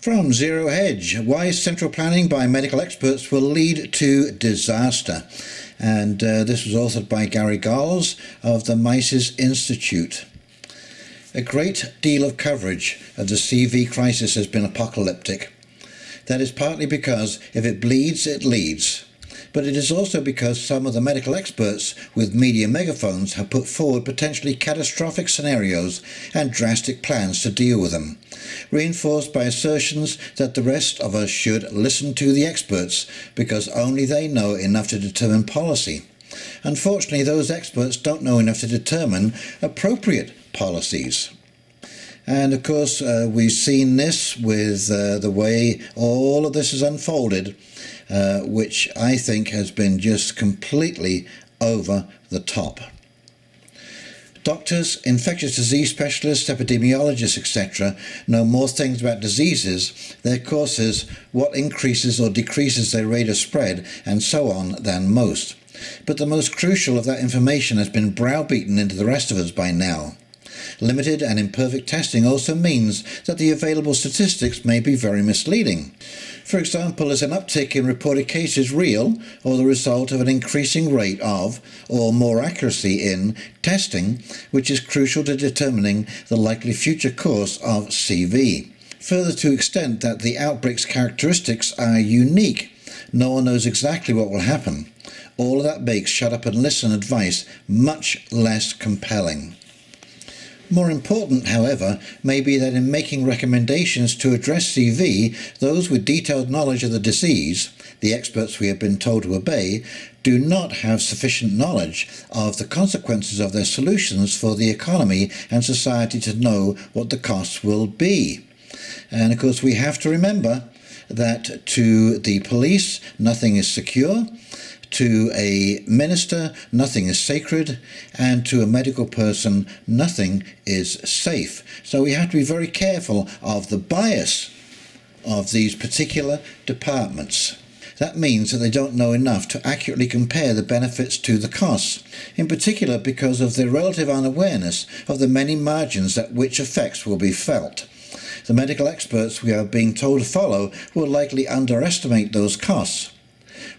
From Zero Hedge, why central planning by medical experts will lead to disaster. And this was authored by Gary Giles of the Mises Institute. A great deal of coverage of the CV crisis has been apocalyptic. That is partly because if it bleeds, it leads. But it is also because some of the medical experts with media megaphones have put forward potentially catastrophic scenarios and drastic plans to deal with them, reinforced by assertions that the rest of us should listen to the experts because only they know enough to determine policy. Unfortunately, those experts don't know enough to determine appropriate policies. And of course, we've seen this with the way all of this has unfolded, which I think has been just completely over the top. Doctors, infectious disease specialists, epidemiologists, etc. know more things about diseases, their causes, what increases or decreases their rate of spread, and so on than most. But the most crucial of that information has been browbeaten into the rest of us by now. Limited and imperfect testing also means that the available statistics may be very misleading. For example, is an uptick in reported cases real or the result of an increasing rate of, or more accuracy in, testing, which is crucial to determining the likely future course of CV? Further, to the extent that the outbreak's characteristics are unique, no one knows exactly what will happen. All of that makes shut up and listen advice much less compelling. More important, however, may be that in making recommendations to address CV, those with detailed knowledge of the disease, the experts we have been told to obey, do not have sufficient knowledge of the consequences of their solutions for the economy and society to know what the costs will be. And of course, we have to remember that to the police, nothing is secure. To a minister, nothing is sacred, and to a medical person, nothing is safe. So we have to be very careful of the bias of these particular departments. That means that they don't know enough to accurately compare the benefits to the costs, in particular because of their relative unawareness of the many margins at which effects will be felt. The medical experts we are being told to follow will likely underestimate those costs.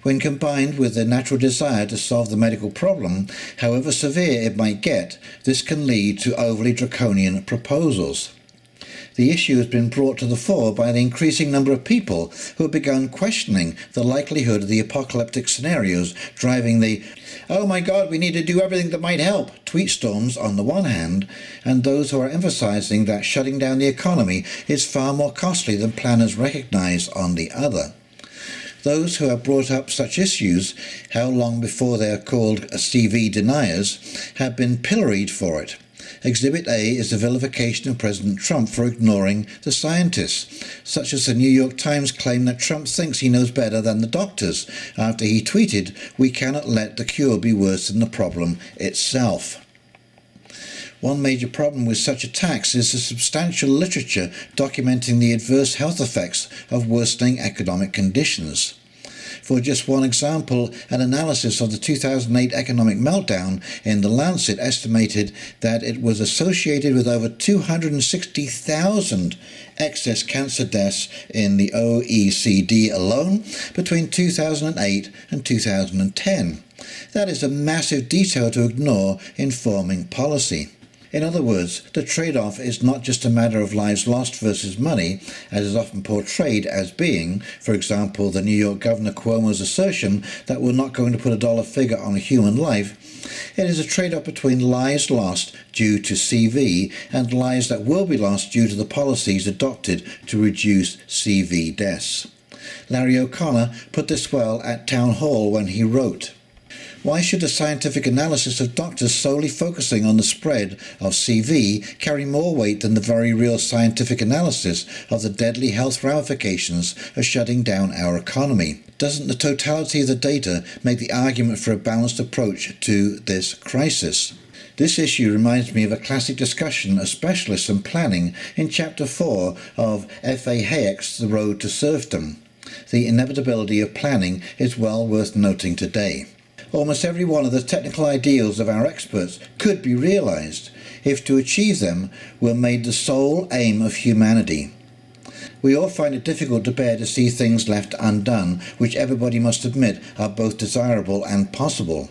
When combined with their natural desire to solve the medical problem, however severe it might get, this can lead to overly draconian proposals. The issue has been brought to the fore by the increasing number of people who have begun questioning the likelihood of the apocalyptic scenarios driving the "oh my God, we need to do everything that might help" tweet storms on the one hand, and those who are emphasizing that shutting down the economy is far more costly than planners recognize on the other. Those who have brought up such issues, how long before they are called CV deniers, have been pilloried for it. Exhibit A is the vilification of President Trump for ignoring the scientists, such as the New York Times claim that Trump thinks he knows better than the doctors, after he tweeted, "We cannot let the cure be worse than the problem itself." One major problem with such attacks is the substantial literature documenting the adverse health effects of worsening economic conditions. For just one example, an analysis of the 2008 economic meltdown in The Lancet estimated that it was associated with over 260,000 excess cancer deaths in the OECD alone between 2008 and 2010. That is a massive detail to ignore in forming policy. In other words, the trade-off is not just a matter of lives lost versus money, as is often portrayed as being, for example, the New York Governor Cuomo's assertion that we're not going to put a dollar figure on a human life. It is a trade-off between lives lost due to CV and lives that will be lost due to the policies adopted to reduce CV deaths. Larry O'Connor put this well at Town Hall when he wrote, "Why should the scientific analysis of doctors solely focusing on the spread of CV carry more weight than the very real scientific analysis of the deadly health ramifications of shutting down our economy? Doesn't the totality of the data make the argument for a balanced approach to this crisis?" This issue reminds me of a classic discussion of specialists and planning in Chapter 4 of F.A. Hayek's The Road to Serfdom. The inevitability of planning is well worth noting today. Almost every one of the technical ideals of our experts could be realized if to achieve them were made the sole aim of humanity. We all find it difficult to bear to see things left undone, which everybody must admit are both desirable and possible.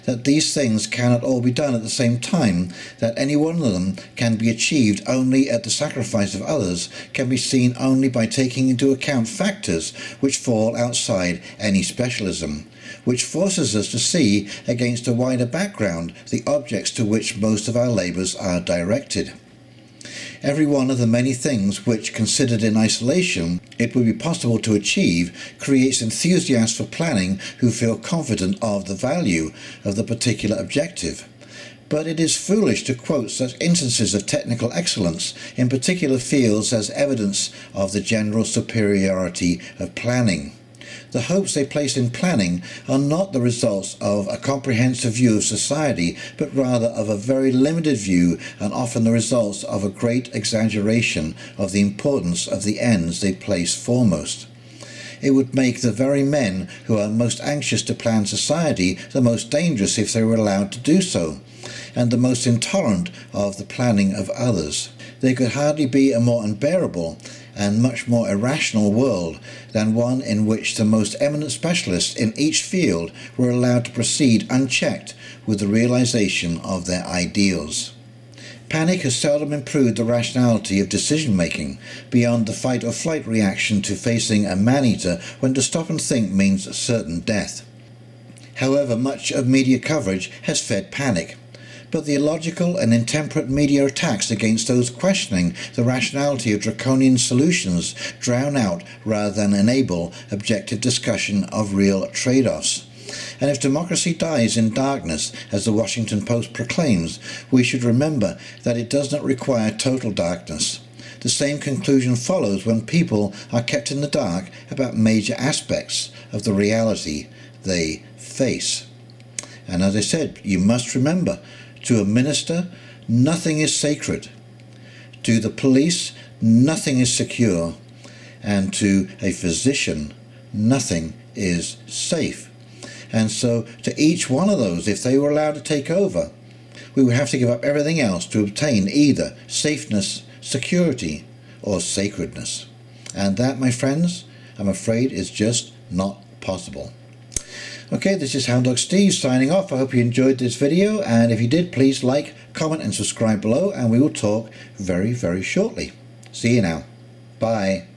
That these things cannot all be done at the same time, that any one of them can be achieved only at the sacrifice of others, can be seen only by taking into account factors which fall outside any specialism, which forces us to see against a wider background the objects to which most of our labours are directed. Every one of the many things which, considered in isolation, it would be possible to achieve, creates enthusiasts for planning who feel confident of the value of the particular objective. But it is foolish to quote such instances of technical excellence in particular fields as evidence of the general superiority of planning. The hopes they place in planning are not the results of a comprehensive view of society, but rather of a very limited view, and often the results of a great exaggeration of the importance of the ends they place foremost. It would make the very men who are most anxious to plan society the most dangerous if they were allowed to do so, and the most intolerant of the planning of others. There could hardly be a more unbearable and much more irrational world than one in which the most eminent specialists in each field were allowed to proceed unchecked with the realization of their ideals. Panic has seldom improved the rationality of decision-making beyond the fight-or-flight reaction to facing a man-eater when to stop and think means certain death. However, much of media coverage has fed panic, but the illogical and intemperate media attacks against those questioning the rationality of draconian solutions drown out rather than enable objective discussion of real trade-offs. And if democracy dies in darkness, as the Washington Post proclaims, we should remember that it does not require total darkness. The same conclusion follows when people are kept in the dark about major aspects of the reality they face. And as I said, you must remember, to a minister, nothing is sacred. To the police, nothing is secure. And to a physician, nothing is safe. And so to each one of those, if they were allowed to take over, we would have to give up everything else to obtain either safeness, security, or sacredness. And that, my friends, I'm afraid is just not possible. Okay, this is Hound Dog Steve signing off. I hope you enjoyed this video, and if you did, please like, comment and subscribe below, and we will talk very, very shortly. See you now. Bye.